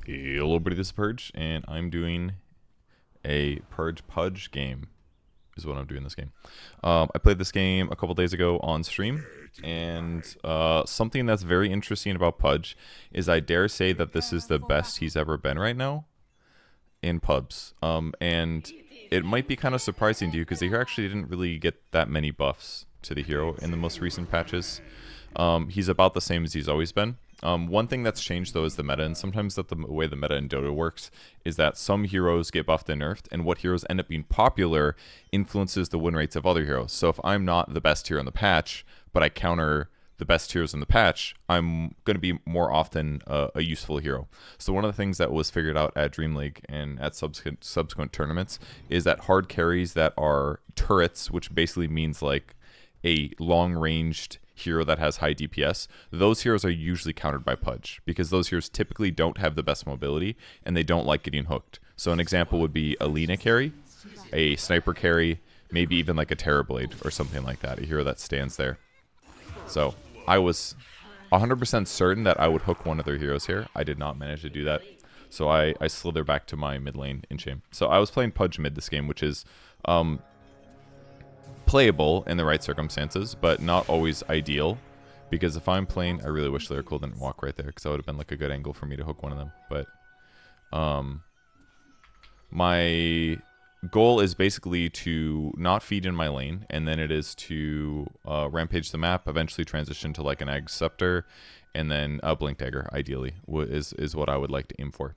Hello everybody, this is Purge, and I'm doing a Pudge game, is what I'm doing this game. I played this game a couple days ago on stream, and something that's very interesting about Pudge is I dare say that this is the best he's ever been right now in pubs. And it might be kind of surprising to you because the hero actually didn't really get that many buffs to the hero in the most recent patches. He's about the same as he's always been. One thing that's changed though is the meta, and sometimes that the way the meta in Dota works is that some heroes get buffed and nerfed, and what heroes end up being popular influences the win rates of other heroes. So if I'm not the best hero in the patch, but I counter the best heroes in the patch, I'm going to be more often a useful hero. So one of the things that was figured out at Dream League and at subsequent tournaments is that hard carries that are turrets, which basically means like a long-ranged hero that has high DPS, those heroes are usually countered by Pudge because those heroes typically don't have the best mobility and they don't like getting hooked. So an example would be a Lina carry, a sniper carry, maybe even like a Terrorblade or something like that, a hero that stands there. So I was 100% certain that I would hook one of their heroes here. I did not manage to do that. So I slither back to my mid lane in shame. So I was playing Pudge mid this game, which is playable in the right circumstances, but not always ideal. Because if I'm playing, I really wish Lyrical didn't walk right there, because that would have been like a good angle for me to hook one of them. But my goal is basically to not feed in my lane, and then it is to rampage the map, eventually transition to like an Ag Scepter, and then a Blink Dagger, ideally, is what I would like to aim for.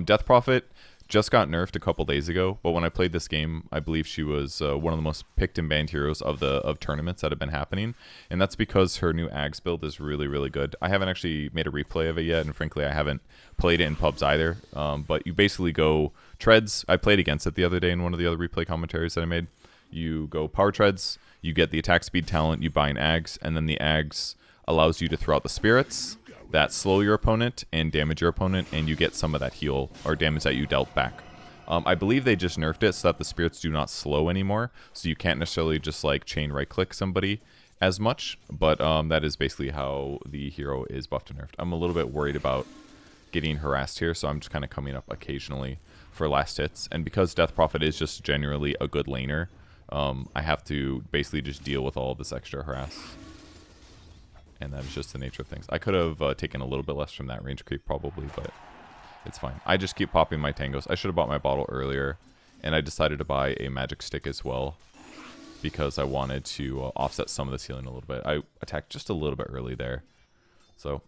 Death Prophet just got nerfed a couple days ago, but when I played this game, I believe she was one of the most picked and banned heroes of tournaments that have been happening, and that's because her new Ags build is really, really good. I haven't actually made a replay of it yet, and frankly, I haven't played it in pubs either, but you basically go treads. I played against it the other day in one of the other replay commentaries that I made. You go power treads, you get the attack speed talent, you buy an Ags, and then the Ags allows you to throw out the spirits that slow your opponent and damage your opponent, and you get some of that heal or damage that you dealt back. I believe they just nerfed it so that the spirits do not slow anymore, so you can't necessarily just like chain right click somebody as much, but that is basically how the hero is buffed and nerfed. I'm a little bit worried about getting harassed here, so I'm just kind of coming up occasionally for last hits, and because Death Prophet is just generally a good laner, I have to basically just deal with all of this extra harass. And that is just the nature of things. I could have taken a little bit less from that range creep probably, but it's fine. I just keep popping my tangos. I should have bought my bottle earlier, and I decided to buy a magic stick as well because I wanted to offset some of this healing a little bit. I attacked just a little bit early there. So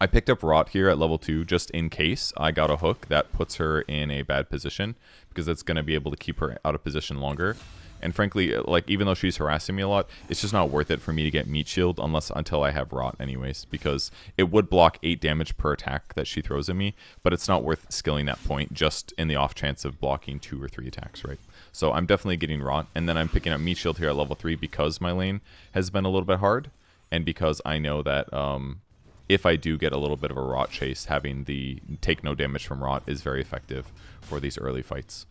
I picked up Rot here at level 2 just in case I got a hook that puts her in a bad position, because it's going to be able to keep her out of position longer. And frankly, like, even though she's harassing me a lot, it's just not worth it for me to get meat shield until I have Rot anyways, because it would block 8 damage per attack that she throws at me, but it's not worth skilling that point just in the off chance of blocking 2 or 3 attacks, right? So I'm definitely getting Rot, and then I'm picking up meat shield here at level 3 because my lane has been a little bit hard, and because I know that if I do get a little bit of a Rot chase, having the take no damage from Rot is very effective for these early fights.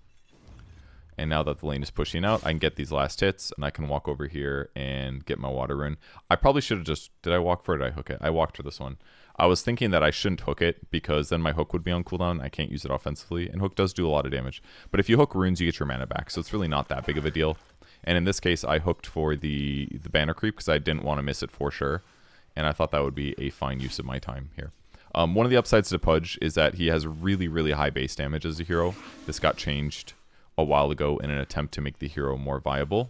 And now that the lane is pushing out, I can get these last hits, and I can walk over here and get my water rune. I probably should have just... Did I walk for it or did I hook it? I walked for this one. I was thinking that I shouldn't hook it, because then my hook would be on cooldown. I can't use it offensively, and hook does do a lot of damage. But if you hook runes, you get your mana back, so it's really not that big of a deal. And in this case, I hooked for the banner creep, because I didn't want to miss it for sure. And I thought that would be a fine use of my time here. One of the upsides to Pudge is that he has really, really high base damage as a hero. This got changed a while ago in an attempt to make the hero more viable,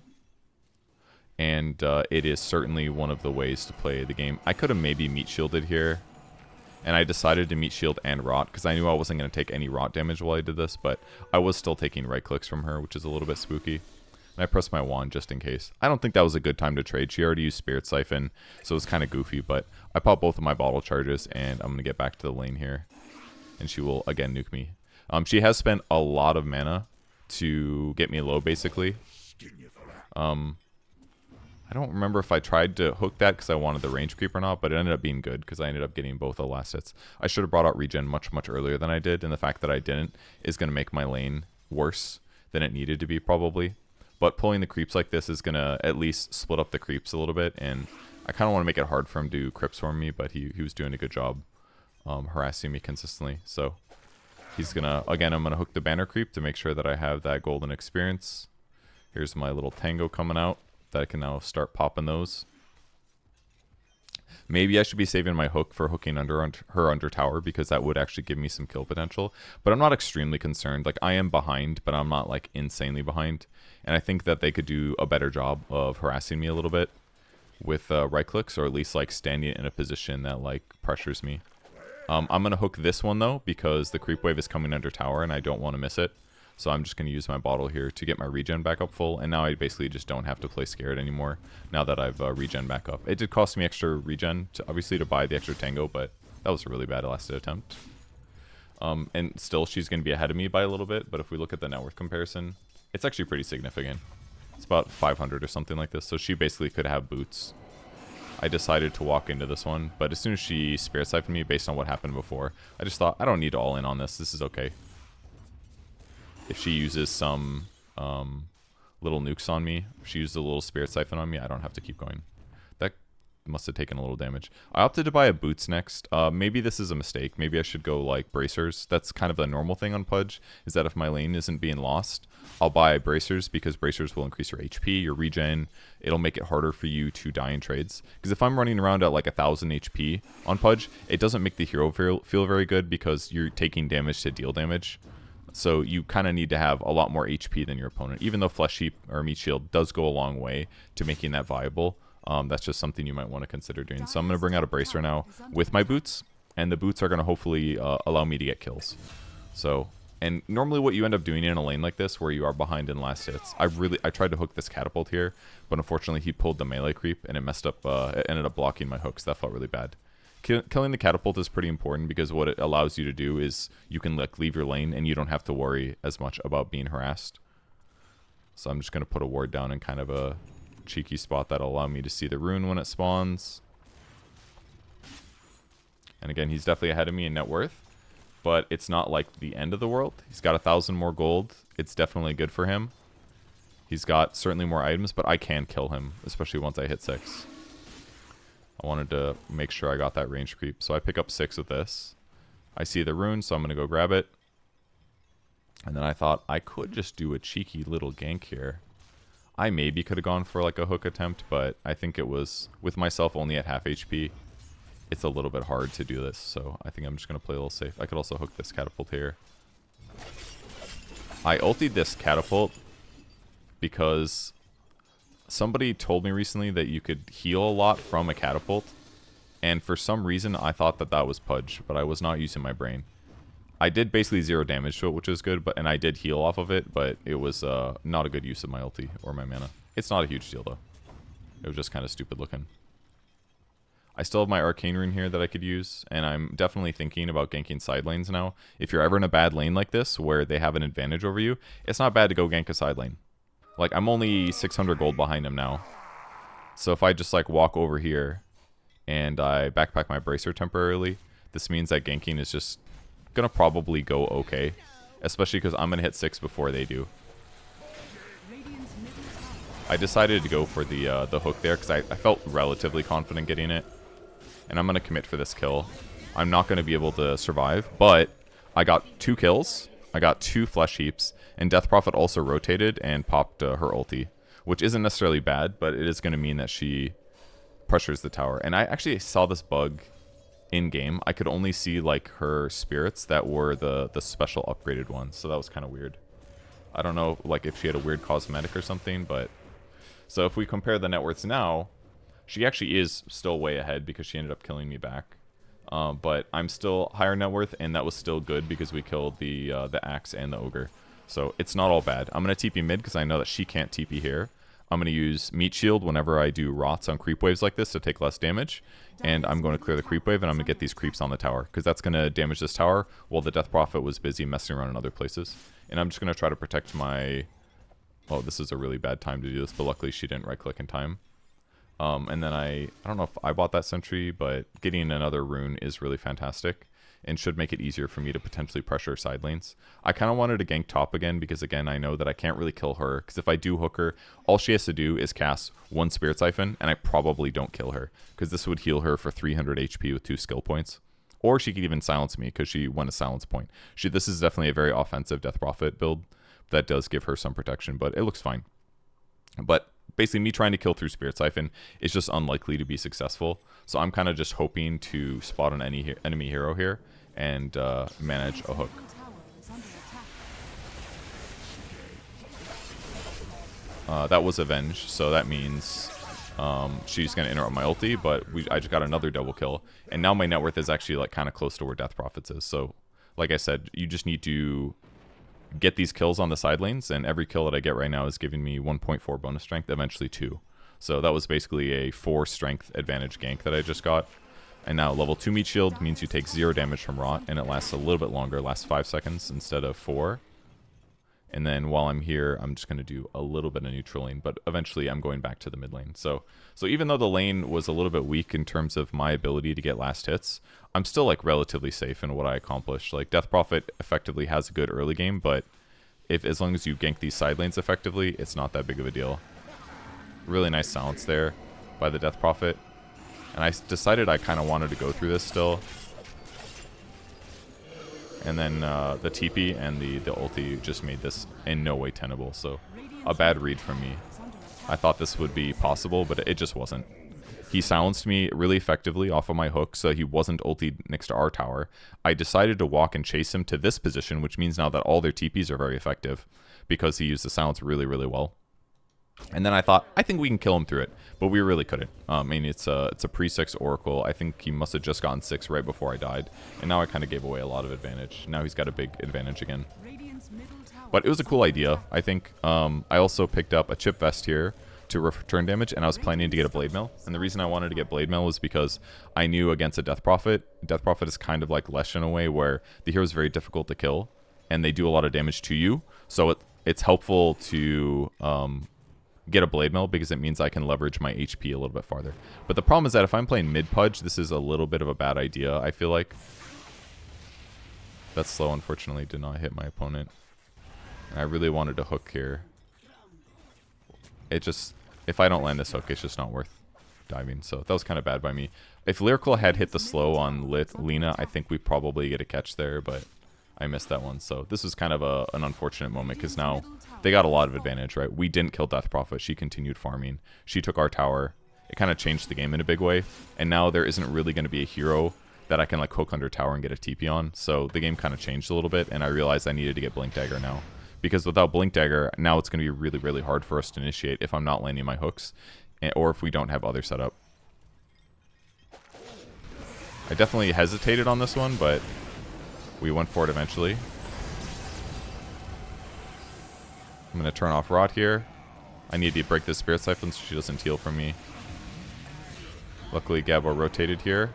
and it is certainly one of the ways to play the game. I could have maybe meat shielded here, and I decided to meat shield and Rot because I knew I wasn't going to take any Rot damage while I did this, but I was still taking right clicks from her, which is a little bit spooky. And I pressed my wand just in case. I don't think that was a good time to trade. She already used Spirit Siphon, so it was kind of goofy, but I popped both of my bottle charges, and I'm going to get back to the lane here, and she will again nuke me. She has spent a lot of mana to get me low, basically. I don't remember if I tried to hook that because I wanted the range creep or not, but it ended up being good because I ended up getting both the last hits. I should have brought out regen much, much earlier than I did, and the fact that I didn't is going to make my lane worse than it needed to be, probably. But pulling the creeps like this is going to at least split up the creeps a little bit, and I kind of want to make it hard for him to crypt swarm me, but he was doing a good job harassing me consistently. So he's gonna, again, I'm gonna hook the banner creep to make sure that I have that golden experience. Here's my little tango coming out that I can now start popping those. Maybe I should be saving my hook for hooking her under tower, because that would actually give me some kill potential. But I'm not extremely concerned. Like, I am behind, but I'm not like insanely behind. And I think that they could do a better job of harassing me a little bit with right clicks, or at least like standing in a position that like pressures me. I'm gonna hook this one though, because the creep wave is coming under tower and I don't want to miss it. So I'm just going to use my bottle here to get my regen back up full. And now I basically just don't have to play scared anymore now that I've regen back up. It did cost me extra regen, obviously, to buy the extra tango, but that was a really bad last attempt. And still, she's going to be ahead of me by a little bit. But if we look at the net worth comparison, it's actually pretty significant. It's about 500 or something like this. So she basically could have boots. I decided to walk into this one. But as soon as she spirit siphoned me based on what happened before, I just thought, I don't need to all in on this. This is okay. If she uses some little nukes on me, if she uses a little spirit siphon on me, I don't have to keep going. That must have taken a little damage. I opted to buy a boots next. Maybe this is a mistake. Maybe I should go like bracers. That's kind of a normal thing on Pudge, is that if my lane isn't being lost, I'll buy bracers, because bracers will increase your HP, your regen. It'll make it harder for you to die in trades. Because if I'm running around at like 1,000 HP on Pudge, it doesn't make the hero feel very good, because you're taking damage to deal damage. So you kind of need to have a lot more HP than your opponent. Even though Flesh Heap or Meat Shield does go a long way to making that viable, that's just something you might want to consider doing. So I'm going to bring out a Bracer now with my boots, and the boots are going to hopefully allow me to get kills. So, and normally what you end up doing in a lane like this, where you are behind in last hits, I tried to hook this catapult here, but unfortunately he pulled the melee creep, and it messed up, it ended up blocking my hooks. That felt really bad. Killing the catapult is pretty important, because what it allows you to do is you can like leave your lane and you don't have to worry as much about being harassed. So I'm just going to put a ward down in kind of a cheeky spot that'll allow me to see the rune when it spawns. And again, he's definitely ahead of me in net worth, but it's not like the end of the world. He's got 1,000 more gold. It's definitely good for him. He's got certainly more items, but I can kill him, especially once I hit 6. I wanted to make sure I got that range creep. So I pick up 6 with this. I see the rune, so I'm going to go grab it. And then I thought I could just do a cheeky little gank here. I maybe could have gone for like a hook attempt, but I think it was, with myself only at half HP, it's a little bit hard to do this. So I think I'm just going to play a little safe. I could also hook this catapult here. I ultied this catapult because somebody told me recently that you could heal a lot from a catapult, and for some reason I thought that that was Pudge, but I was not using my brain. I did basically 0 damage to it, which is good, and I did heal off of it, but it was not a good use of my ulti or my mana. It's not a huge deal though. It was just kind of stupid looking. I still have my arcane rune here that I could use, and I'm definitely thinking about ganking side lanes now. If you're ever in a bad lane like this where they have an advantage over you, it's not bad to go gank a side lane. Like, I'm only 600 gold behind him now. So if I just, like, walk over here and I backpack my Bracer temporarily, this means that ganking is just going to probably go okay. Especially because I'm going to hit 6 before they do. I decided to go for the hook there because I felt relatively confident getting it. And I'm going to commit for this kill. I'm not going to be able to survive, but I got 2 kills. I got 2 flesh heaps, and Death Prophet also rotated and popped her ulti, which isn't necessarily bad, but it is going to mean that she pressures the tower. And I actually saw this bug in game. I could only see like her spirits that were the special upgraded ones, so that was kind of weird. I don't know like if she had a weird cosmetic or something, but so if we compare the net worths now, she actually is still way ahead because she ended up killing me back. But I'm still higher net worth, and that was still good because we killed the axe and the ogre. So it's not all bad. I'm going to TP mid because I know that she can't TP here. I'm going to use Meat Shield whenever I do rots on creep waves like this to take less damage. And I'm going to clear the creep wave, and I'm going to get these creeps on the tower because that's going to damage this tower while the Death Prophet was busy messing around in other places. And I'm just going to try to protect my... Oh, this is a really bad time to do this, but luckily she didn't right-click in time. And then I don't know if I bought that sentry, but getting another rune is really fantastic and should make it easier for me to potentially pressure side lanes. I kind of wanted to gank top again because, again, I know that I can't really kill her because if I do hook her, all she has to do is cast 1 Spirit Siphon, and I probably don't kill her because this would heal her for 300 HP with 2 skill points. Or she could even silence me because she went a silence point. This is definitely a very offensive Death Prophet build that does give her some protection, but it looks fine. But basically me trying to kill through Spirit Siphon is just unlikely to be successful. So I'm kind of just hoping to spot an enemy hero here and manage a hook. That was Avenge, so that means she's going to interrupt my ulti, but I just got another double kill. And now my net worth is actually like kind of close to where Death Prophet's is. So like I said, you just need to get these kills on the side lanes, and every kill that I get right now is giving me 1.4 bonus strength, eventually 2. So that was basically a 4 strength advantage gank that I just got. And now level 2 meat shield means you take 0 damage from rot, and it lasts a little bit longer, lasts 5 seconds instead of 4. And then while I'm here, I'm just going to do a little bit of neutraling, but eventually I'm going back to the mid lane. So even though the lane was a little bit weak in terms of my ability to get last hits, I'm still like relatively safe in what I accomplished. Like Death Prophet effectively has a good early game, but as long as you gank these side lanes effectively, it's not that big of a deal. Really nice silence there by the Death Prophet. And I decided I kind of wanted to go through this still. And then the TP and the ulti just made this in no way tenable. So a bad read from me. I thought this would be possible, but it just wasn't. He silenced me really effectively off of my hook, so he wasn't ultied next to our tower. I decided to walk and chase him to this position, which means now that all their TPs are very effective because he used the silence really, really well. And then I thought, I think we can kill him through it, but we really couldn't. I mean, it's a pre-6 Oracle. I think he must have just gotten 6 right before I died, and now I kind of gave away a lot of advantage. Now he's got a big advantage again. But it was a cool idea, I think. I also picked up a chip vest here to return damage, and I was planning to get a Blade Mail. And the reason I wanted to get Blade Mail was because I knew against a Death Prophet, Death Prophet is kind of like Lesh in a way where the hero is very difficult to kill, and they do a lot of damage to you. So it's helpful to get a Blade Mail because it means I can leverage my HP a little bit farther. But the problem is that if I'm playing mid Pudge, this is a little bit of a bad idea, I feel like. That slow, unfortunately, did not hit my opponent. And I really wanted to hook here. It just, if I don't land this hook, it's just not worth diving. So that was kind of bad by me. If Lyrical had hit the slow on Lina, I think we probably get a catch there, but I missed that one. So this was kind of an unfortunate moment because now they got a lot of advantage, right? We didn't kill Death Prophet. She continued farming. She took our tower. It kind of changed the game in a big way. And now there isn't really going to be a hero that I can like hook under tower and get a TP on. So the game kind of changed a little bit, and I realized I needed to get Blink Dagger now. Because without Blink Dagger, now it's going to be really, really hard for us to initiate if I'm not landing my hooks, or if we don't have other setup. I definitely hesitated on this one, but we went for it eventually. I'm going to turn off Rot here. I need to break this Spirit Siphon so she doesn't heal from me. Luckily, Gabo rotated here,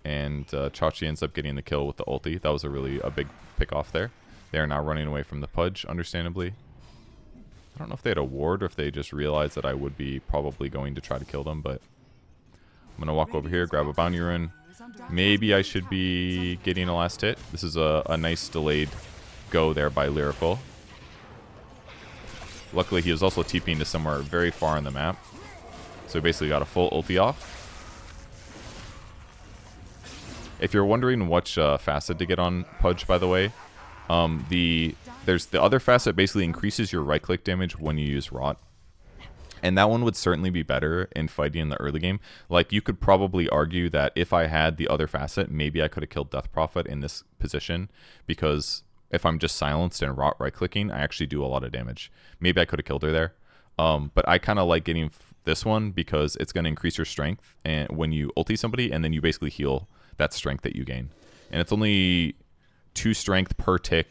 and Chachi ends up getting the kill with the ulti. That was a big pick off there. They are now running away from the Pudge, understandably. I don't know if they had a ward or if they just realized that I would be probably going to try to kill them, but I'm going to walk over here, grab a Bounty Rune. Maybe I should be getting a last hit. This is a nice delayed go there by Lyrical. Luckily, he was also TPing to somewhere very far on the map. So he basically got a full ulti off. If you're wondering which facet to get on Pudge, by the way, there's the other facet basically increases your right-click damage when you use Rot. And that one would certainly be better in fighting in the early game. Like, you could probably argue that if I had the other facet, maybe I could have killed Death Prophet in this position, because if I'm just silenced and Rot right-clicking, I actually do a lot of damage. Maybe I could have killed her there. But I kind of like getting this one because it's going to increase your strength and when you ulti somebody, and then you basically heal that strength that you gain. And it's only 2 strength per tick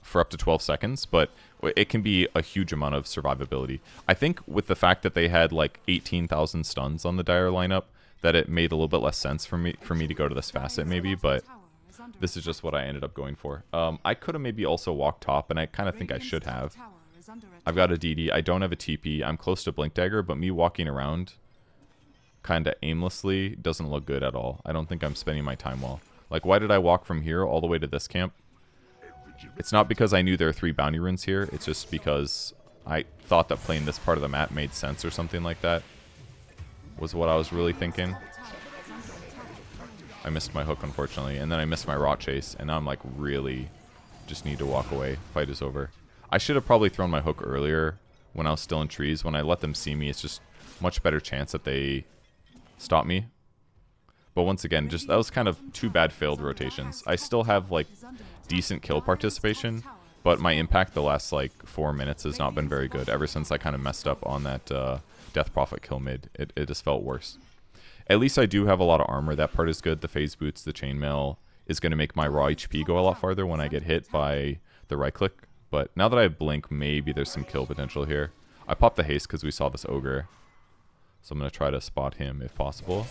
for up to 12 seconds, but it can be a huge amount of survivability. I think with the fact that they had like 18,000 stuns on the Dire lineup, that it made a little bit less sense for me to go to this facet maybe, but this is just what I ended up going for. I could have maybe also walked top, and I kind of think I should have. I've got a DD. I don't have a TP. I'm close to Blink Dagger, but me walking around kind of aimlessly doesn't look good at all. I don't think I'm spending my time well. Like, why did I walk from here all the way to this camp? It's not because I knew there are 3 bounty runes here. It's just because I thought that playing this part of the map made sense or something like that. Was what I was really thinking. I missed my hook, unfortunately. And then I missed my rot chase. And now I'm like, really just need to walk away. Fight is over. I should have probably thrown my hook earlier when I was still in trees. When I let them see me, it's just much better chance that they stop me. But once again, just that was kind of 2 bad failed rotations. I still have like decent kill participation, but my impact the last like 4 minutes has not been very good. Ever since I kind of messed up on that Death Prophet kill mid, it just felt worse. At least I do have a lot of armor. That part is good. The phase boots, the chainmail is going to make my raw HP go a lot farther when I get hit by the right click. But now that I have blink, maybe there's some kill potential here. I popped the haste because we saw this ogre, so I'm going to try to spot him if possible.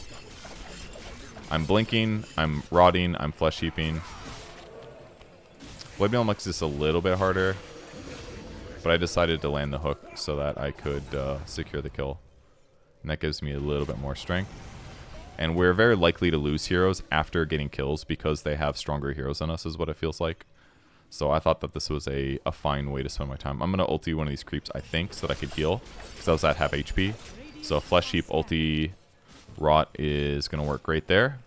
I'm blinking, I'm rotting, I'm flesh heaping. Blade Mail makes this a little bit harder, but I decided to land the hook so that I could secure the kill. And that gives me a little bit more strength. And we're very likely to lose heroes after getting kills because they have stronger heroes than us, is what it feels like. So I thought that this was a fine way to spend my time. I'm going to ulti one of these creeps, I think, so that I could heal, because I was at half HP. So Flesh Heap, ulti, Rot is going to work great there.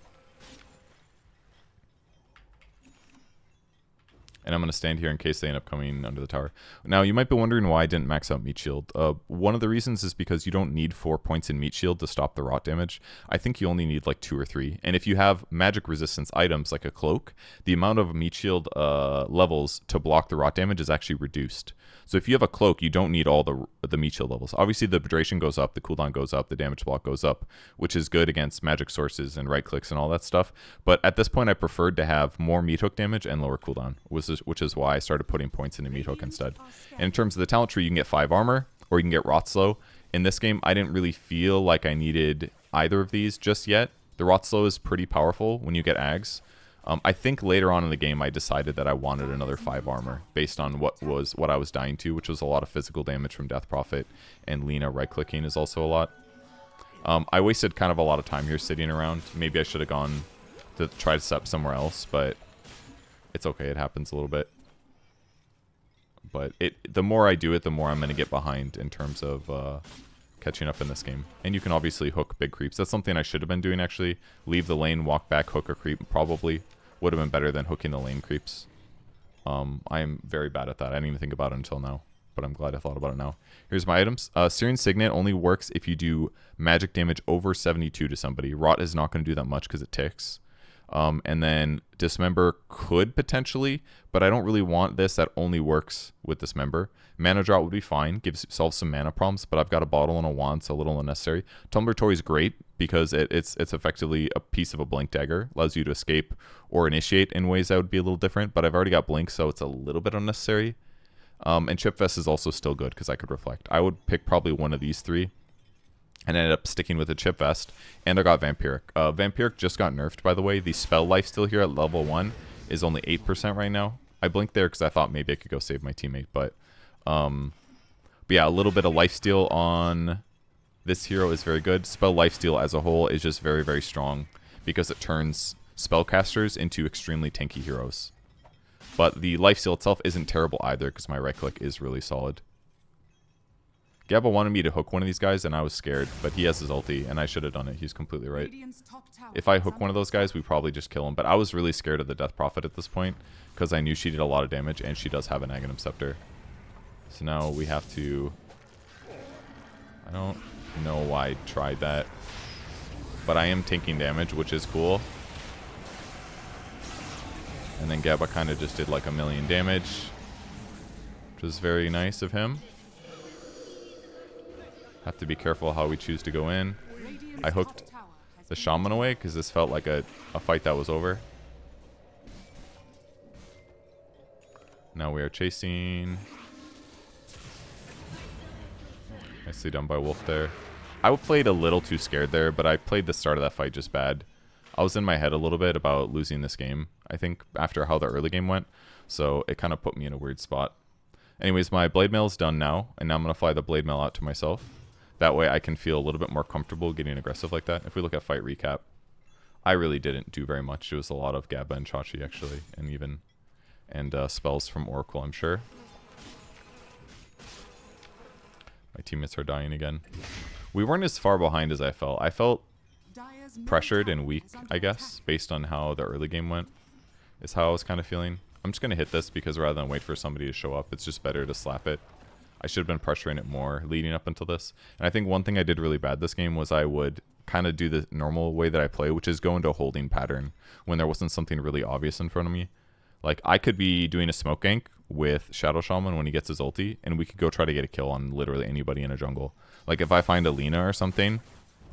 And I'm going to stand here in case they end up coming under the tower. Now, you might be wondering why I didn't max out Meat Shield. One of the reasons is because you don't need 4 points in Meat Shield to stop the rot damage. I think you only need like 2 or 3. And if you have magic resistance items like a cloak, the amount of Meat Shield levels to block the rot damage is actually reduced. So if you have a cloak, you don't need all the Meat Shield levels. Obviously, the duration goes up, the cooldown goes up, the damage block goes up, which is good against magic sources and right clicks and all that stuff. But at this point, I preferred to have more Meat Hook damage and lower cooldown, which is why I started putting points into Meat Hook instead. And in terms of the talent tree, you can get 5 armor, or you can get Rot Slow. In this game, I didn't really feel like I needed either of these just yet. The Rot Slow is pretty powerful when you get Ags. I think later on in the game, I decided that I wanted another 5 armor based on what I was dying to, which was a lot of physical damage from Death Prophet, and Lina right-clicking is also a lot. I wasted kind of a lot of time here sitting around. Maybe I should have gone to try to set up somewhere else, but it's okay. It happens a little bit. But the more I do it, the more I'm going to get behind in terms of catching up in this game. And you can obviously hook big creeps. That's something I should have been doing, actually. Leave the lane, walk back, hook a creep. Probably would have been better than hooking the lane creeps. I am very bad at that. I didn't even think about it until now, but I'm glad I thought about it now. Here's my items. Searing Signet only works if you do magic damage over 72 to somebody. Rot is not going to do that much because it ticks. And then Dismember could potentially, but I don't really want this. That only works with Dismember. Mana Drop would be fine, solves some mana problems, but I've got a bottle and a wand, so a little unnecessary. Tumbler Toy is great because it's effectively a piece of a blink dagger, allows you to escape or initiate in ways that would be a little different, but I've already got blink, so it's a little bit unnecessary. And Chip Vest is also still good because I could reflect. I would pick probably one of these 3. And ended up sticking with the Chip Vest. And I got Vampiric. Vampiric just got nerfed, by the way. The spell life still here at level 1 is only 8% right now. I blinked there because I thought maybe I could go save my teammate. But yeah, a little bit of lifesteal on this hero is very good. Spell lifesteal as a whole is just very, very strong because it turns spellcasters into extremely tanky heroes. But the lifesteal itself isn't terrible either because my right click is really solid. Gabba wanted me to hook one of these guys, and I was scared, but he has his ulti, and I should have done it. He's completely right. If I hook one of those guys, we probably just kill him, but I was really scared of the Death Prophet at this point, because I knew she did a lot of damage, and she does have an Aghanim Scepter. So now we have to... I don't know why I tried that, but I am taking damage, which is cool. And then Gabba kind of just did like 1,000,000 damage, which was very nice of him. Have to be careful how we choose to go in. I hooked the Shaman away because this felt like a fight that was over. Now we are chasing. Nicely done by Wolf there. I played a little too scared there, but I played the start of that fight just bad. I was in my head a little bit about losing this game, I think, after how the early game went. So it kind of put me in a weird spot. Anyways, my Blade Mail is done now, and now I'm going to fly the Blade Mail out to myself. That way I can feel a little bit more comfortable getting aggressive like that. If we look at fight recap, I really didn't do very much. It was a lot of Gabba and Chachi, actually, and spells from Oracle, I'm sure. My teammates are dying again. We weren't as far behind as I felt. I felt pressured and weak, I guess, based on how the early game went, is how I was kind of feeling. I'm just going to hit this because rather than wait for somebody to show up, it's just better to slap it. I should have been pressuring it more leading up until this. And I think one thing I did really bad this game was I would kind of do the normal way that I play, which is go into a holding pattern when there wasn't something really obvious in front of me. Like, I could be doing a smoke gank with Shadow Shaman when he gets his ulti, and we could go try to get a kill on literally anybody in a jungle. Like, if I find a Lina or something,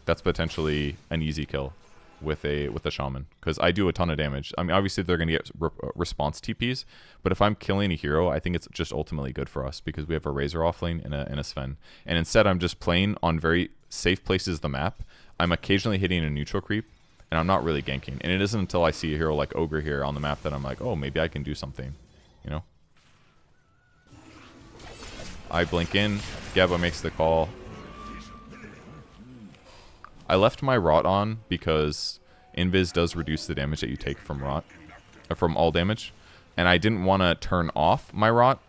that's potentially an easy kill with a Shaman, because I do a ton of damage. I mean, obviously they're going to get response TPs, but if I'm killing a hero, I think it's just ultimately good for us because we have a Razor offlane and a Sven. And instead, I'm just playing on very safe places of the map. I'm occasionally hitting a neutral creep, and I'm not really ganking. And it isn't until I see a hero like Ogre here on the map that I'm like, oh, maybe I can do something, you know? I blink in, Gabba makes the call. I left my Rot on because Invis does reduce the damage that you take from Rot, from all damage. And I didn't want to turn off my Rot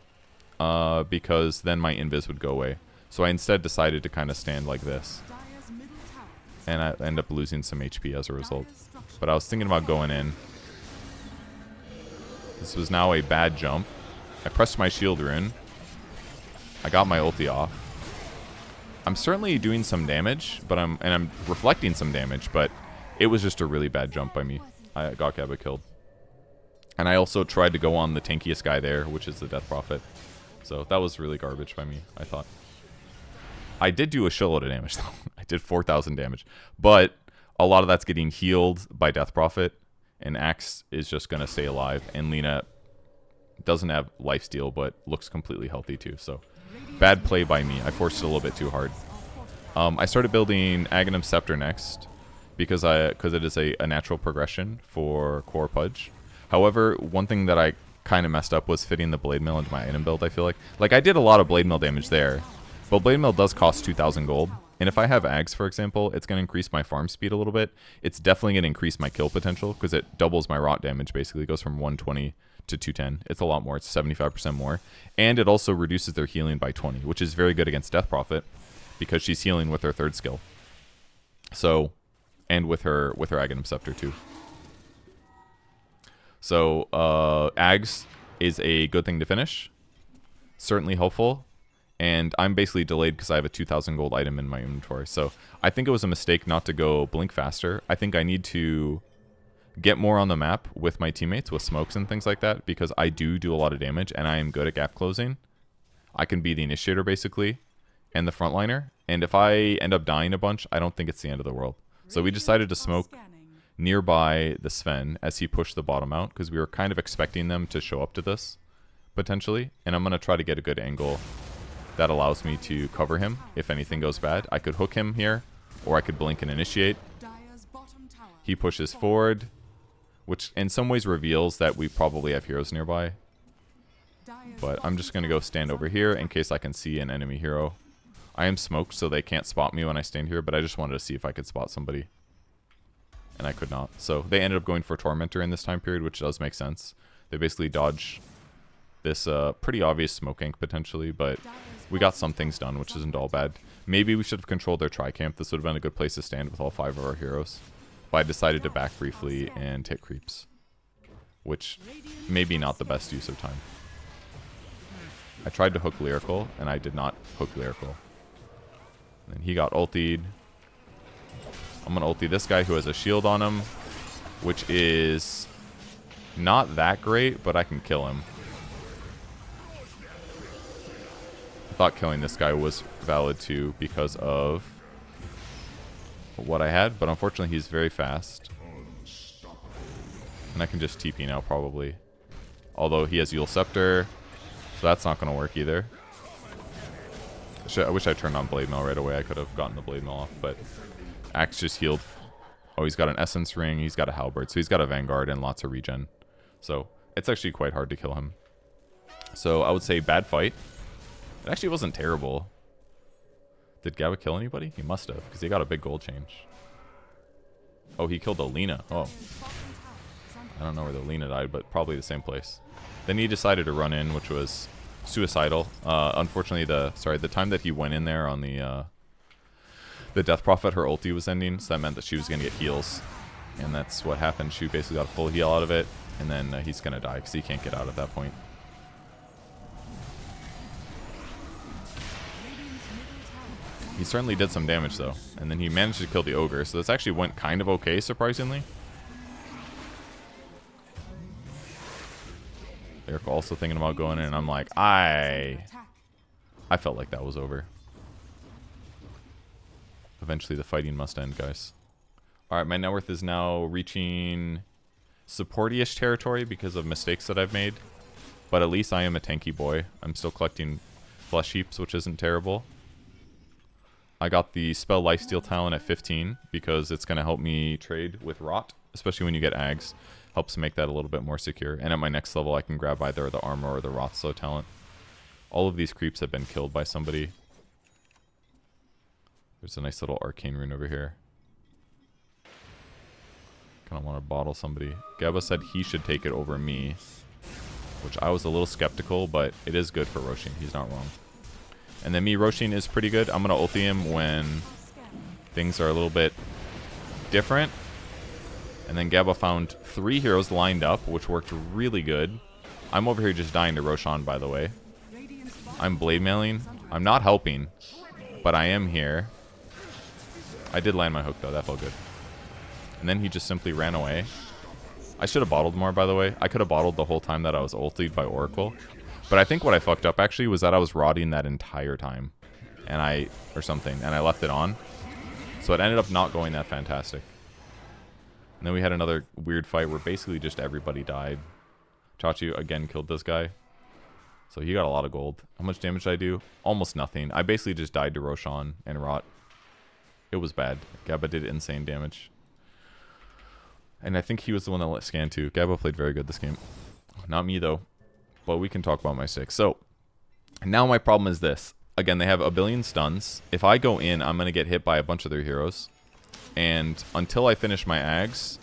because then my Invis would go away. So I instead decided to kind of stand like this. And I end up losing some HP as a result. But I was thinking about going in. This was now a bad jump. I pressed my shield rune. I got my ulti off. I'm certainly doing some damage, but I'm reflecting some damage, but it was just a really bad jump by me. I got Gabba killed. And I also tried to go on the tankiest guy there, which is the Death Prophet. So that was really garbage by me, I thought. I did do a shitload of damage, though. I did 4,000 damage. But a lot of that's getting healed by Death Prophet, and Axe is just going to stay alive. And Lina doesn't have lifesteal, but looks completely healthy, too. So bad play by me. I forced it a little bit too hard. I started building Aghanim Scepter next because it is a natural progression for core Pudge. However, one thing that I kind of messed up was fitting the Blade Mail into my item build, I feel like. Like, I did a lot of Blade Mail damage there, but Blade Mail does cost 2,000 gold. And if I have Ags, for example, it's going to increase my farm speed a little bit. It's definitely going to increase my kill potential because it doubles my rot damage, basically. It goes from 120 to 210. It's a lot more. It's 75% more. And it also reduces their healing by 20, which is very good against Death Prophet because she's healing with her third skill. So, and with her Aghanim Scepter too. So, Ags is a good thing to finish. Certainly helpful. And I'm basically delayed because I have a 2,000 gold item in my inventory. So I think it was a mistake not to go blink faster. I think I need to get more on the map with my teammates with smokes and things like that because I do a lot of damage and I am good at gap closing. I can be the initiator basically and the frontliner. And if I end up dying a bunch, I don't think it's the end of the world. So we decided to smoke nearby the Sven as he pushed the bottom out because we were kind of expecting them to show up to this potentially. And I'm going to try to get a good angle that allows me to cover him if anything goes bad. I could hook him here, or I could blink and initiate. He pushes forward, which in some ways reveals that we probably have heroes nearby. But I'm just going to go stand over here in case I can see an enemy hero. I am smoked, so they can't spot me when I stand here, but I just wanted to see if I could spot somebody. And I could not. So they ended up going for Tormentor in this time period, which does make sense. They basically dodge this pretty obvious smoke ink potentially, but we got some things done, which isn't all bad. Maybe we should have controlled their tri-camp. This would have been a good place to stand with all 5 of our heroes. But I decided to back briefly and hit creeps, which maybe not the best use of time. I tried to hook Lyrical, and I did not hook Lyrical. And he got ultied. I'm going to ulti this guy who has a shield on him, which is not that great, but I can kill him. Thought killing this guy was valid too because of what I had, but unfortunately he's very fast. And I can just TP now probably. Although he has Yule Scepter, so that's not going to work either. I wish I turned on Blade Mail right away. I could have gotten the Blade Mail off, but Axe just healed. Oh, he's got an Essence Ring, he's got a Halberd, so he's got a Vanguard and lots of regen. So it's actually quite hard to kill him. So I would say bad fight. It actually wasn't terrible. Did Gabba kill anybody? He must have, because he got a big gold change. Oh, he killed a Lina. Oh. I don't know where the Lina died, but probably the same place. Then he decided to run in, which was suicidal. Unfortunately, the time that he went in there on the the Death Prophet, her ulti was ending, so that meant that she was going to get heals. And that's what happened. She basically got a full heal out of it, and then he's going to die because he can't get out at that point. He certainly did some damage, though. And then he managed to kill the Ogre, so this actually went kind of okay, surprisingly. They're also thinking about going in, and I'm like, I felt like that was over. Eventually, the fighting must end, guys. Alright, my net worth is now reaching supporty-ish territory because of mistakes that I've made. But at least I am a tanky boy. I'm still collecting flesh heaps, which isn't terrible. I got the spell lifesteal talent at 15 because it's going to help me trade with rot, especially when you get ags. Helps make that a little bit more secure. And at my next level, I can grab either the armor or the rot slow talent. All of these creeps have been killed by somebody. There's a nice little arcane rune over here. Kind of want to bottle somebody. Gabba said he should take it over me, which I was a little skeptical, but it is good for Roshin. He's not wrong. And then me, Roshin is pretty good. I'm going to ulti him when things are a little bit different. And then Gabba found 3 heroes lined up, which worked really good. I'm over here just dying to Roshan, by the way. I'm blade mailing. I'm not helping, but I am here. I did land my hook, though. That felt good. And then he just simply ran away. I should have bottled more, by the way. I could have bottled the whole time that I was ultied by Oracle. But I think what I fucked up, actually, was that I was rotting that entire time. Or something. And I left it on. So it ended up not going that fantastic. And then we had another weird fight where basically just everybody died. Chachi, again, killed this guy. So he got a lot of gold. How much damage did I do? Almost nothing. I basically just died to Roshan and Rot. It was bad. Gabba did insane damage. And I think he was the one that let scan too. Gabba played very good this game. Not me, though. But we can talk about my 6. So, now my problem is this. Again, they have a billion stuns. If I go in, I'm going to get hit by a bunch of their heroes. And until I finish my ags,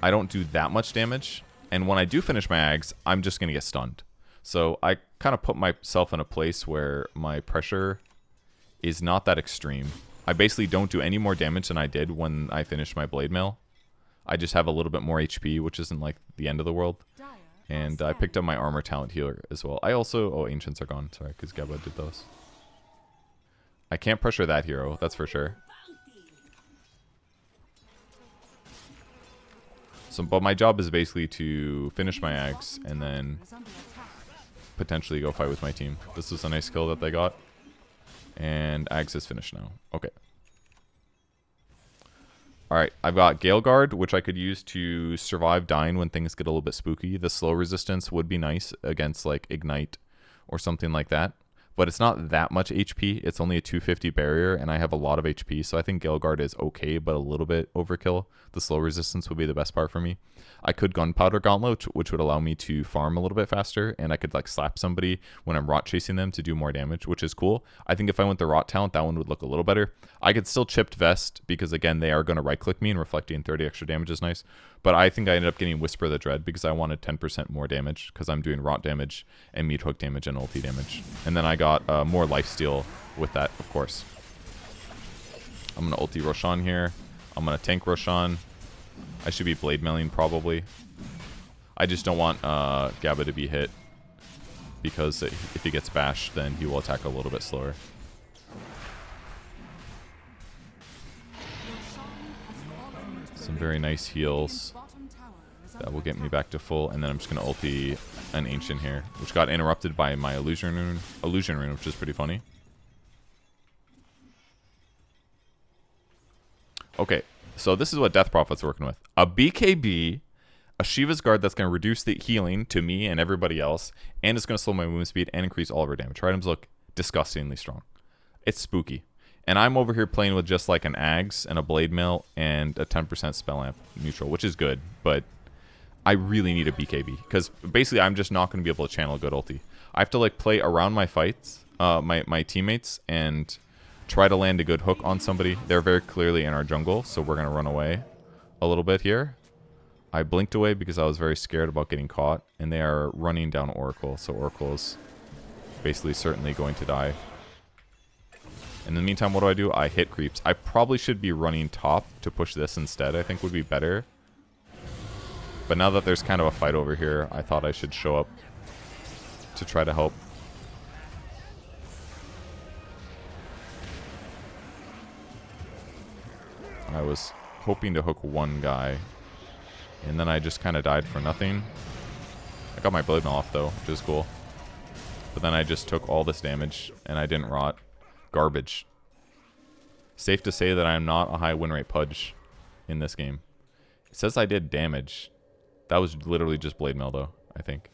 I don't do that much damage. And when I do finish my ags, I'm just going to get stunned. So I kind of put myself in a place where my pressure is not that extreme. I basically don't do any more damage than I did when I finished my blade mail. I just have a little bit more HP, which isn't like the end of the world. And I picked up my armor talent healer as well. I also... Oh, ancients are gone. Sorry, because Gabba did those. I can't pressure that hero, that's for sure. So, but my job is basically to finish my ags and then potentially go fight with my team. This was a nice kill that they got. And ags is finished now. Okay. Alright, I've got Gale Guard, which I could use to survive dying when things get a little bit spooky. The slow resistance would be nice against like Ignite or something like that. But it's not that much HP. It's only a 250 barrier, and I have a lot of HP, so I think Gale Guard is okay, but a little bit overkill. The slow resistance would be the best part for me. I could Gunpowder Gauntlet, which would allow me to farm a little bit faster, and I could like slap somebody when I'm rot chasing them to do more damage, which is cool. I think if I went the rot talent, that one would look a little better. I could still Chipped Vest, because again, they are going to right-click me, and reflecting 30 extra damage is nice. But I think I ended up getting Whisper the Dread, because I wanted 10% more damage, because I'm doing rot damage, and meat hook damage, and ulti damage. And then I got more lifesteal with that, of course. I'm going to ulti Roshan here. I'm going to tank Roshan. I should be blade mailing probably. I just don't want Gabba to be hit, because if he gets bashed, then he will attack a little bit slower. Some very nice heals. That will get me back to full, and then I'm just going to ulti an Ancient here, which got interrupted by my Illusion Rune, which is pretty funny. Okay, so this is what Death Prophet's working with. A BKB, a Shiva's Guard that's going to reduce the healing to me and everybody else, and it's going to slow my movement speed and increase all of our damage. Her items look disgustingly strong. It's spooky. And I'm over here playing with just like an Ags and a Blade Mail and a 10% Spell Amp neutral, which is good, but I really need a BKB, because basically I'm just not going to be able to channel good ulti. I have to like play around my fights, my teammates, and try to land a good hook on somebody. They're very clearly in our jungle, so we're going to run away a little bit here. I blinked away because I was very scared about getting caught, and they are running down Oracle, so Oracle is basically certainly going to die. In the meantime, what do? I hit creeps. I probably should be running top to push this instead. I think would be better. But now that there's kind of a fight over here, I thought I should show up to try to help. I was hoping to hook one guy, and then I just kind of died for nothing. I got my blade mail off though, which is cool. But then I just took all this damage, and I didn't rot. Garbage. Safe to say that I am not a high win rate Pudge in this game. It says I did damage. That was literally just blade mail though, I think.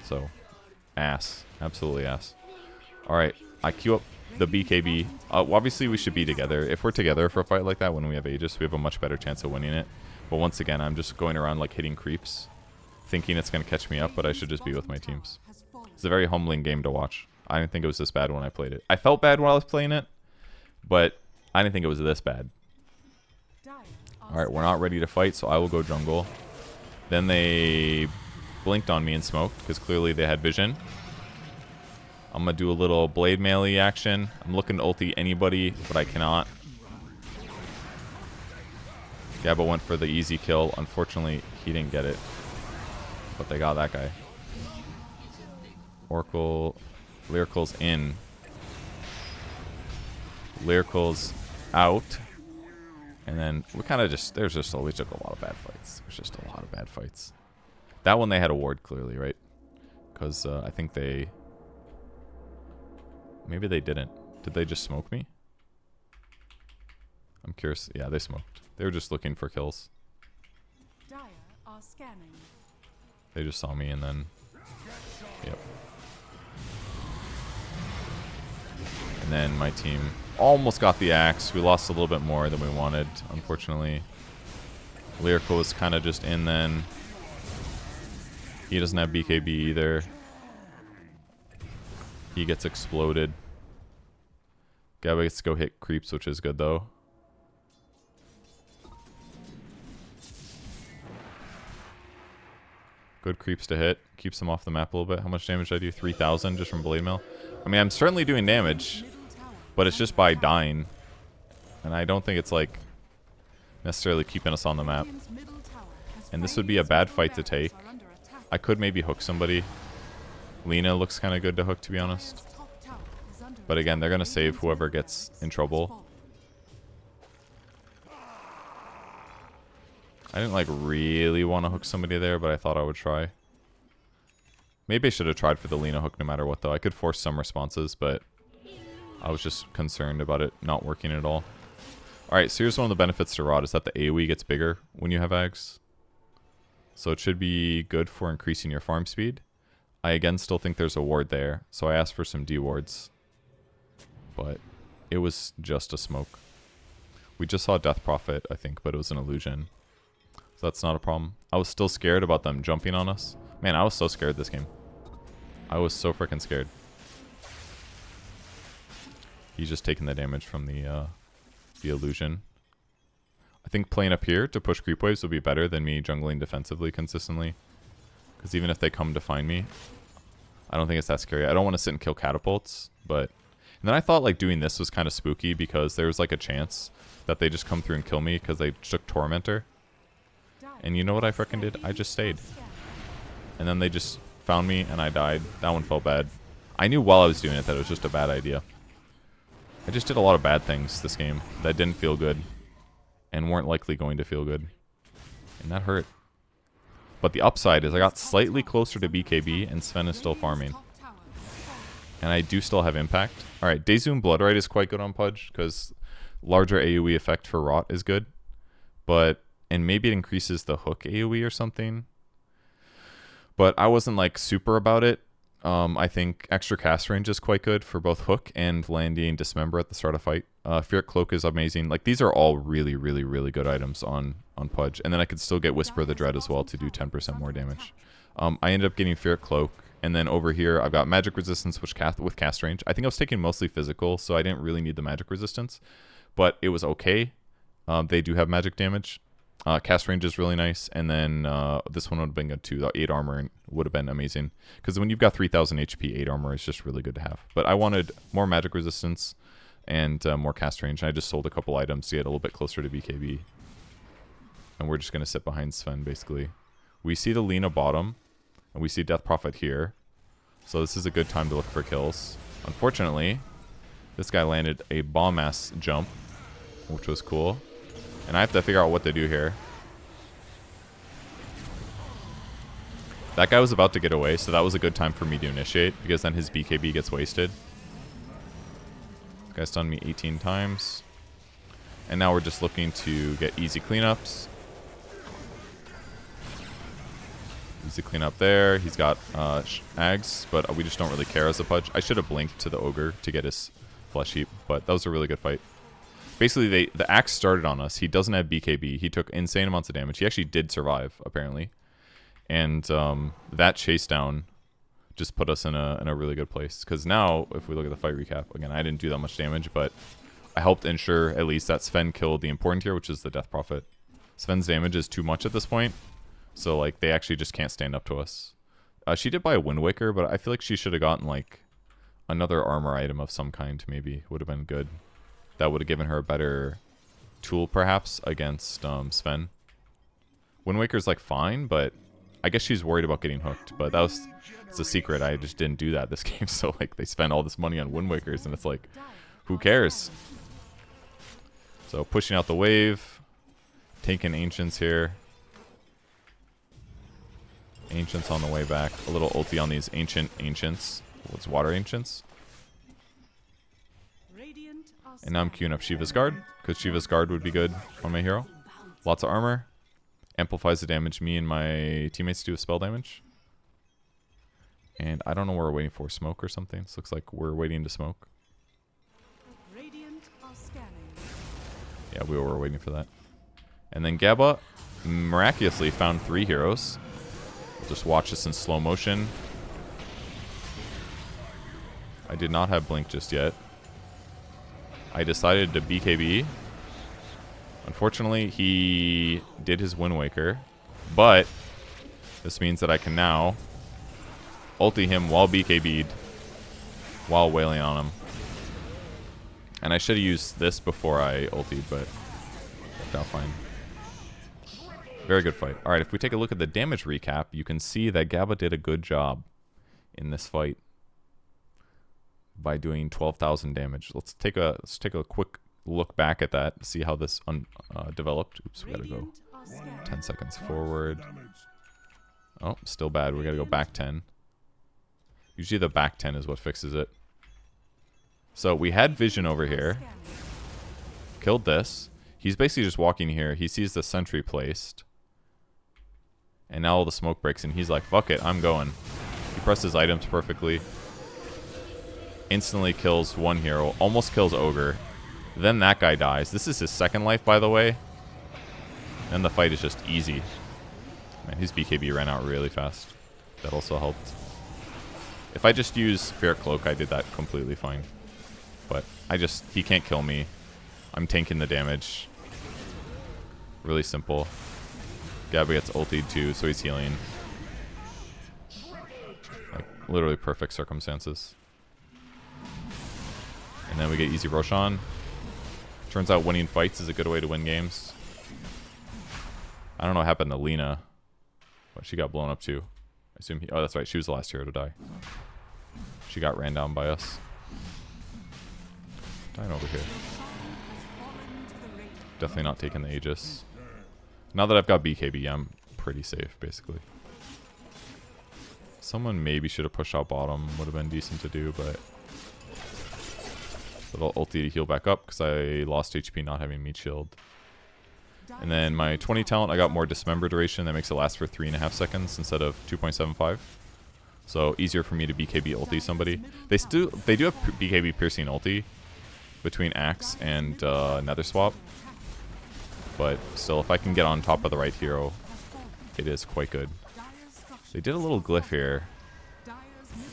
So, ass. Absolutely ass. Alright, I queue up the BKB. Obviously we should be together. If we're together for a fight like that when we have Aegis, we have a much better chance of winning it. But once again, I'm just going around like hitting creeps, thinking it's going to catch me up, but I should just be with my teams. It's a very humbling game to watch. I didn't think it was this bad when I played it. I felt bad while I was playing it, but I didn't think it was this bad. Alright, we're not ready to fight, so I will go jungle. Then they blinked on me and smoked, because clearly they had vision. I'm going to do a little blade melee action. I'm looking to ulti anybody, but I cannot. Gabba went for the easy kill. Unfortunately, he didn't get it. But they got that guy. Oracle... Lyrical's in. Lyrical's out. And then we kind of just... we took a lot of bad fights. There's just a lot of bad fights. That one they had a ward, clearly, right? Because I think they... Maybe they didn't. Did they just smoke me? I'm curious. Yeah, they smoked. They were just looking for kills. They just saw me and then... Yep. And then my team almost got the axe. We lost a little bit more than we wanted, unfortunately. Lyrical was kind of just in then. He doesn't have BKB either. He gets exploded. Gabba gets to go hit creeps, which is good though. Good creeps to hit. Keeps them off the map a little bit. How much damage did I do? 3,000 just from blade mail. I mean, I'm certainly doing damage, but it's just by dying. And I don't think it's like necessarily keeping us on the map. And this would be a bad fight to take. I could maybe hook somebody. Lina looks kind of good to hook, to be honest. But again, they're going to save whoever gets in trouble. I didn't like really want to hook somebody there, but I thought I would try. Maybe I should have tried for the Lina hook no matter what, though. I could force some responses, but I was just concerned about it not working at all. Alright, so here's one of the benefits to Rod, is that the AoE gets bigger when you have Ags. So it should be good for increasing your farm speed. I again still think there's a ward there, so I asked for some D wards. But it was just a smoke. We just saw Death Prophet, I think, but it was an illusion. So that's not a problem. I was still scared about them jumping on us. Man, I was so scared this game. I was so freaking scared. He's just taking the damage from the illusion. I think playing up here to push creep waves would be better than me jungling defensively consistently. Because even if they come to find me, I don't think it's that scary. I don't want to sit and kill catapults, but... And then I thought like doing this was kind of spooky because there was like a chance that they just come through and kill me because they took Tormentor. And you know what I freaking did? I just stayed. And then they just found me and I died. That one felt bad. I knew while I was doing it that it was just a bad idea. I just did a lot of bad things this game that didn't feel good. And weren't likely going to feel good. And that hurt. But the upside is I got slightly closer to BKB and Sven is still farming. And I do still have impact. Alright, Daezoon Bloodrite is quite good on Pudge because larger AoE effect for Rot is good. But, and maybe it increases the hook AoE or something. But I wasn't like super about it. I think extra cast range is quite good for both hook and landing Dismember at the start of fight. Fear Cloak is amazing. Like these are all really, really, really good items on Pudge. And then I could still get Whisper of the Dread as well to do 10% more damage. I ended up getting Fear Cloak. And then over here, I've got Magic Resistance with cast range. I think I was taking mostly physical, so I didn't really need the Magic Resistance. But it was okay. They do have magic damage. Cast range is really nice, and then this one would have been good too. The 8 armor would have been amazing, because when you've got 3,000 HP, 8 armor is just really good to have. But I wanted more magic resistance and more cast range, and I just sold a couple items to get a little bit closer to BKB. And we're just going to sit behind Sven, basically. We see the Lina bottom, and we see Death Prophet here. So this is a good time to look for kills. Unfortunately, this guy landed a bomb-ass jump, which was cool. And I have to figure out what to do here. That guy was about to get away, so that was a good time for me to initiate, because then his BKB gets wasted. This guy's stunned me 18 times. And now we're just looking to get easy cleanups. Easy cleanup there. He's got Ags, but we just don't really care as a Pudge. I should have blinked to the Ogre to get his flesh heap, but that was a really good fight. Basically, the axe started on us. He doesn't have BKB. He took insane amounts of damage. He actually did survive, apparently. And that chase down just put us in a really good place. Because now, if we look at the fight recap, again, I didn't do that much damage, but I helped ensure at least that Sven killed the important tier, which is the Death Prophet. Sven's damage is too much at this point. So, like, they actually just can't stand up to us. She did buy a Wind Waker, but I feel like she should have gotten, like, another armor item of some kind, maybe. Would have been good. That would have given her a better tool, perhaps, against Sven. Wind Waker's, like, fine, but I guess she's worried about getting hooked. But it's a secret. I just didn't do that this game. So, like, they spend all this money on Wind Wakers, and it's like, who cares? So, pushing out the wave. Taking Ancients here. Ancients on the way back. A little ulti on these Ancients. What's Water Ancients? And now I'm queuing up Shiva's Guard, because Shiva's Guard would be good on my hero. Lots of armor. Amplifies the damage me and my teammates do with spell damage. And I don't know what we're waiting for. Smoke or something? This looks like we're waiting to smoke. Yeah, we were waiting for that. And then Gabba miraculously found 3 heroes. We'll just watch this in slow motion. I did not have Blink just yet. I decided to BKB. Unfortunately, he did his Wind Waker. But this means that I can now ulti him while BKB'd, while wailing on him. And I should have used this before I ultied, but worked out fine. Very good fight. Alright, if we take a look at the damage recap, you can see that Gabba did a good job in this fight by doing 12,000 damage. Let's take a quick look back at that, see how this developed. Oops, we gotta go 10 seconds forward. Oh, still bad. We gotta go back 10. Usually the back 10 is what fixes it. So we had Vision over here. Killed this. He's basically just walking here. He sees the sentry placed. And now all the smoke breaks and he's like, fuck it, I'm going. He presses items perfectly. Instantly kills one hero. Almost kills Ogre. Then that guy dies. This is his second life, by the way. And the fight is just easy. Man, his BKB ran out really fast. That also helped. If I just use Ferret Cloak, I did that completely fine. But he can't kill me. I'm tanking the damage. Really simple. Gabba gets ultied too, so he's healing. Like, literally perfect circumstances. And then we get easy Roshan. Turns out winning fights is a good way to win games. I don't know what happened to Lina, but she got blown up too. I assume oh, that's right. She was the last hero to die. She got ran down by us. Dying over here. Definitely not taking the Aegis. Now that I've got BKB, I'm pretty safe, basically. Someone maybe should have pushed out bottom. Would have been decent to do, but... Little ulti to heal back up, because I lost HP not having meat shield. And then my 20 talent, I got more dismember duration. That makes it last for 3.5 seconds instead of 2.75. So easier for me to BKB ulti somebody. They do have BKB piercing ulti between Axe and Nether Swap. But still, if I can get on top of the right hero, it is quite good. They did a little glyph here.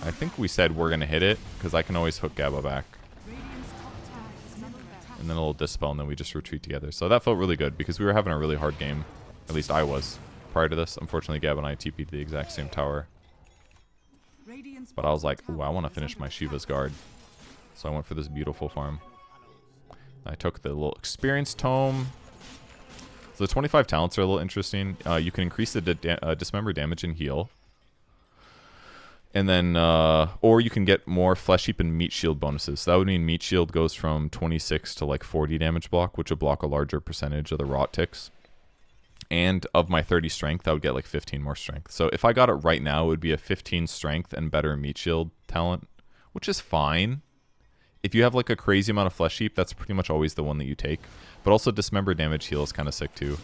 I think we said we're going to hit it, because I can always hook Gabba back. And then a little Dispel, and then we just retreat together. So that felt really good, because we were having a really hard game. At least I was prior to this. Unfortunately, Gab and I TP'd the exact same tower. But I was like, ooh, I want to finish my Shiva's guard. So I went for this beautiful farm. I took the little experience tome. So the 25 talents are a little interesting. You can increase the dismember damage and heal. And then, or you can get more flesh heap and meat shield bonuses. So that would mean meat shield goes from 26 to like 40 damage block, which would block a larger percentage of the rot ticks. And of my 30 strength, I would get like 15 more strength. So if I got it right now, it would be a 15 strength and better meat shield talent, which is fine. If you have like a crazy amount of flesh heap, that's pretty much always the one that you take. But also dismember damage heal is kind of sick too.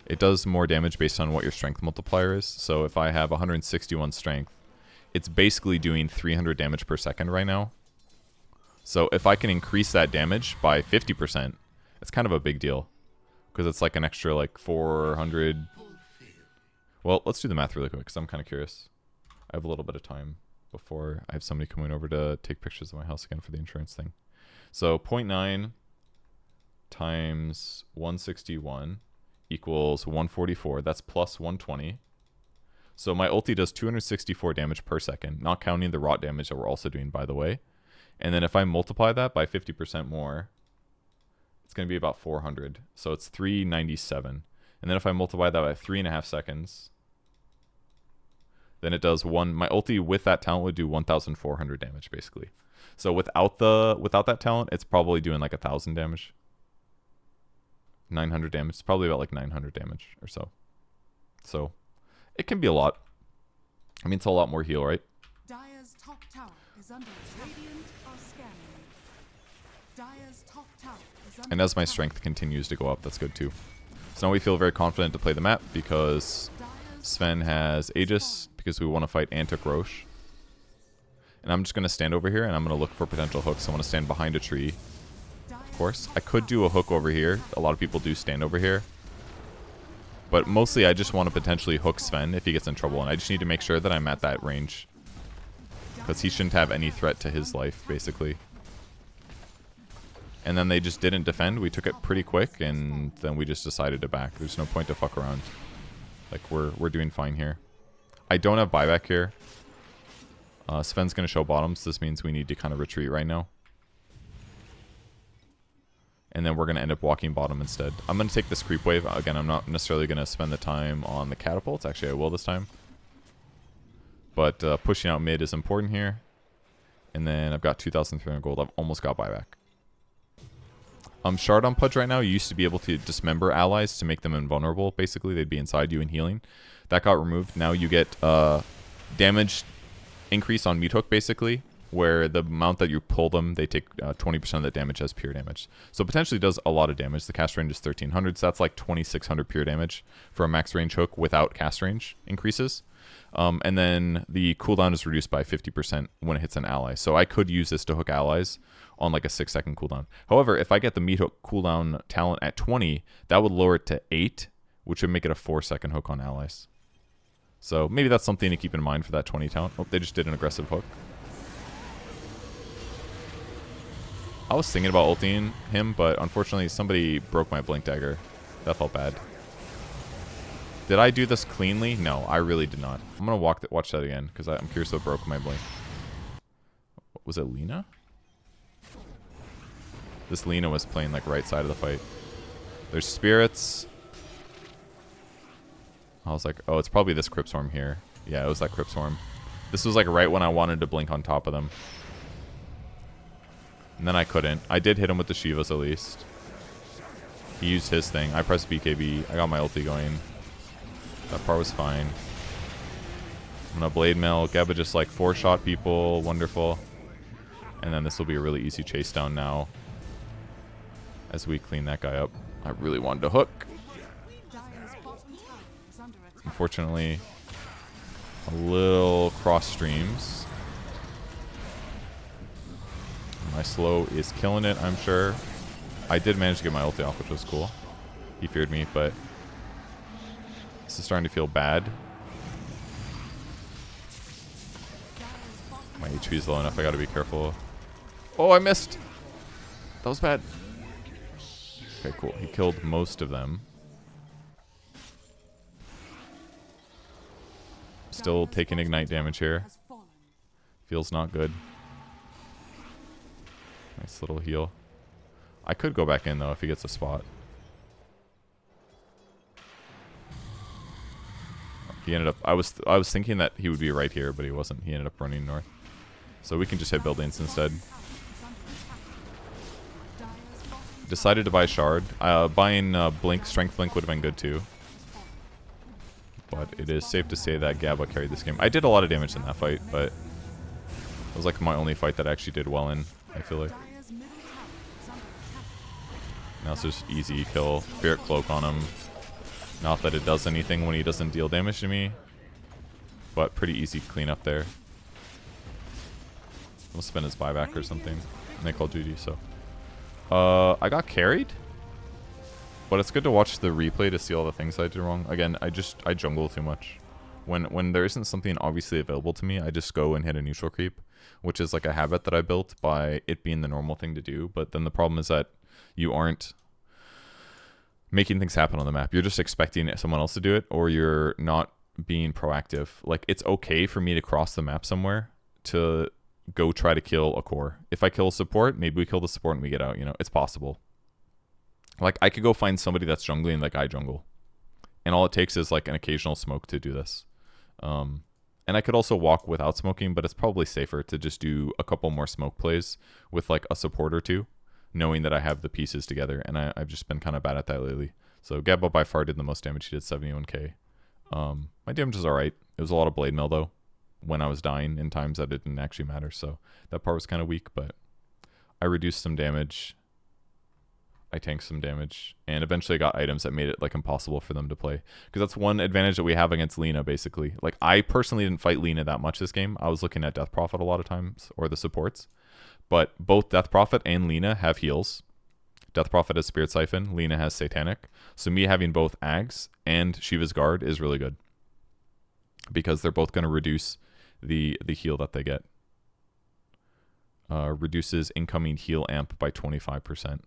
It does more damage based on what your strength multiplier is. So if I have 161 strength, it's basically doing 300 damage per second right now. So if I can increase that damage by 50%, it's kind of a big deal. Because it's like an extra like 400. Well, let's do the math really quick because I'm kind of curious. I have a little bit of time before I have somebody coming over to take pictures of my house again for the insurance thing. So 0.9 times 161 equals 144. That's plus 120. So my ulti does 264 damage per second, not counting the rot damage that we're also doing, by the way. And then if I multiply that by 50% more, it's going to be about 400. So it's 397. And then if I multiply that by 3.5 seconds, then it does my ulti with that talent would do 1,400 damage basically. So without that talent, it's probably doing like 1,000 damage. 900 damage. It's probably about like 900 damage or so. So it can be a lot. I mean, it's a lot more heal, right? Dire's top tower is under Radiant are scanning. Dire's top tower is under And as my strength continues to go up, that's good too. So now we feel very confident to play the map because Sven has Aegis, because we want to fight Antic Roche. And I'm just going to stand over here and I'm going to look for potential hooks. I want to stand behind a tree. Of course, I could do a hook over here. A lot of people do stand over here. But mostly I just want to potentially hook Sven if he gets in trouble. And I just need to make sure that I'm at that range. Because he shouldn't have any threat to his life, basically. And then they just didn't defend. We took it pretty quick and then we just decided to back. There's no point to fuck around. Like, we're doing fine here. I don't have buyback here. Sven's going to show bottoms. This means we need to kind of retreat right now. And then we're going to end up walking bottom instead. I'm going to take this creep wave. Again, I'm not necessarily going to spend the time on the catapults. Actually, I will this time. But pushing out mid is important here. And then I've got 2,300 gold. I've almost got buyback. Shard on Pudge right now, you used to be able to dismember allies to make them invulnerable, basically. They'd be inside you and healing. That got removed. Now you get damage increase on meat hook, basically, where the amount that you pull them, they take 20% of the damage as pure damage. So potentially does a lot of damage. The cast range is 1,300, so that's like 2,600 pure damage for a max range hook without cast range increases. And then the cooldown is reduced by 50% when it hits an ally. So I could use this to hook allies on like a 6-second cooldown. However, if I get the meat hook cooldown talent at 20, that would lower it to 8, which would make it a 4-second hook on allies. So maybe that's something to keep in mind for that 20 talent. Oh, they just did an aggressive hook. I was thinking about ulting him, but unfortunately somebody broke my blink dagger. That felt bad. Did I do this cleanly? No, I really did not. I'm going to watch that again, because I'm curious what broke my blink. Was it Lina? This Lina was playing like right side of the fight. There's spirits. I was like, oh, it's probably this Crypt Swarm here. Yeah, it was that Crypt Swarm. This was like right when I wanted to blink on top of them. And then I couldn't. I did hit him with the Shivas at least. He used his thing. I pressed BKB. I got my ulti going. That part was fine. I'm gonna Blade Mail. Geba just like 4-shot people. Wonderful. And then this will be a really easy chase down now. As we clean that guy up. I really wanted to hook. Unfortunately, a little cross streams. My slow is killing it, I'm sure. I did manage to get my ulti off, which was cool. He feared me, but this is starting to feel bad. My HP is low enough, I gotta be careful. Oh, I missed! That was bad. Okay, cool. He killed most of them. Still taking Dire's ignite bottom damage tower here. has fallen. Feels not good. Nice little heal. I could go back in though if he gets a spot. He ended up. I was thinking that he would be right here, but he wasn't. He ended up running north. So we can just hit buildings instead. Decided to buy Shard. Buying Strength Blink would have been good too. But it is safe to say that Gabba carried this game. I did a lot of damage in that fight, but it was like my only fight that I actually did well in, I feel like. Now it's just easy kill. Spirit Cloak on him. Not that it does anything when he doesn't deal damage to me. But pretty easy cleanup there. We'll spend his buyback or something. And they call duty, so. I got carried. But it's good to watch the replay to see all the things I did wrong. Again, I jungle too much. When there isn't something obviously available to me, I just go and hit a neutral creep. Which is like a habit that I built by it being the normal thing to do. But then the problem is that you aren't making things happen on the map. You're just expecting someone else to do it, or you're not being proactive. Like, it's okay for me to cross the map somewhere to go try to kill a core. If I kill a support, maybe we kill the support and we get out, you know. It's possible. Like, I could go find somebody that's jungling like I jungle. And all it takes is, like, an occasional smoke to do this. And I could also walk without smoking, but it's probably safer to just do a couple more smoke plays with, like, a support or two, knowing that I have the pieces together. And I've just been kind of bad at that lately. So Gabba by far did the most damage. He did 71k. My damage is alright. It was a lot of blade mail, though, when I was dying in times that it didn't actually matter. So that part was kind of weak, but I reduced some damage. I tanked some damage, and eventually got items that made it like impossible for them to play. Because that's one advantage that we have against Lina, basically. Like, I personally didn't fight Lina that much this game. I was looking at Death Prophet a lot of times, or the supports. But both Death Prophet and Lina have heals. Death Prophet has Spirit Siphon, Lina has Satanic. So me having both Ags and Shiva's Guard is really good. Because they're both going to reduce the heal that they get. Reduces incoming heal amp by 25%.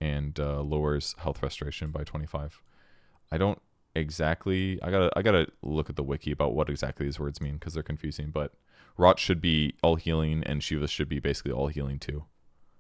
And lowers health restoration by 25. I don't exactly. I gotta look at the wiki about what exactly these words mean because they're confusing. But Rot should be all healing, and Shiva should be basically all healing too.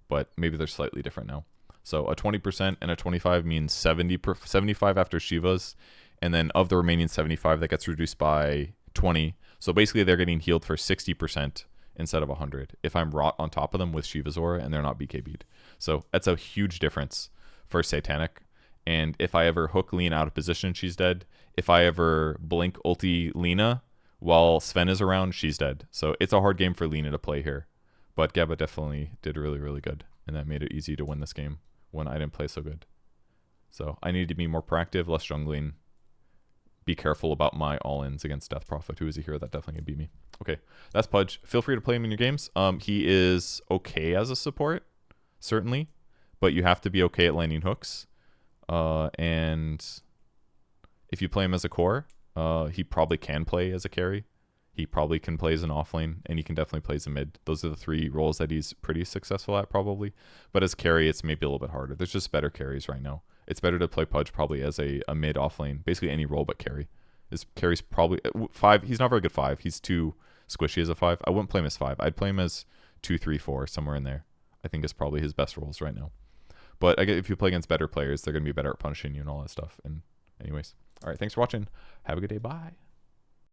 But maybe they're slightly different now. So a 20% and a 25 means 75 after Shiva's, and then of the remaining 75, that gets reduced by 20. So basically, they're getting healed for 60%. Instead of 100 if I'm Rot on top of them with Shiva's Aura and they're not BKB'd. So that's a huge difference for Satanic. And if I ever hook Lina out of position, she's dead. If I ever blink ulti Lina while Sven is around, she's dead. So it's a hard game for Lina to play here. But Gabba definitely did really, really good. And that made it easy to win this game when I didn't play so good. So I need to be more proactive, less jungling. Be careful about my all-ins against Death Prophet, who is a hero that definitely can beat me. Okay, that's Pudge. Feel free to play him in your games. He is okay as a support, certainly, but you have to be okay at landing hooks. And if you play him as a core, he probably can play as a carry. He probably can play as an offlane, and he can definitely play as a mid. Those are the three roles that he's pretty successful at, probably. But as carry, it's maybe a little bit harder. There's just better carries right now. It's better to play Pudge probably as a mid offlane, basically any role but carry. His carry's probably 5. He's not very good 5. He's too squishy as a 5. I wouldn't play him as 5. I'd play him as 2, 3, 4, somewhere in there. I think is probably his best roles right now. But I guess if you play against better players, they're going to be better at punishing you and all that stuff. And anyways, all right, thanks for watching. Have a good day. Bye.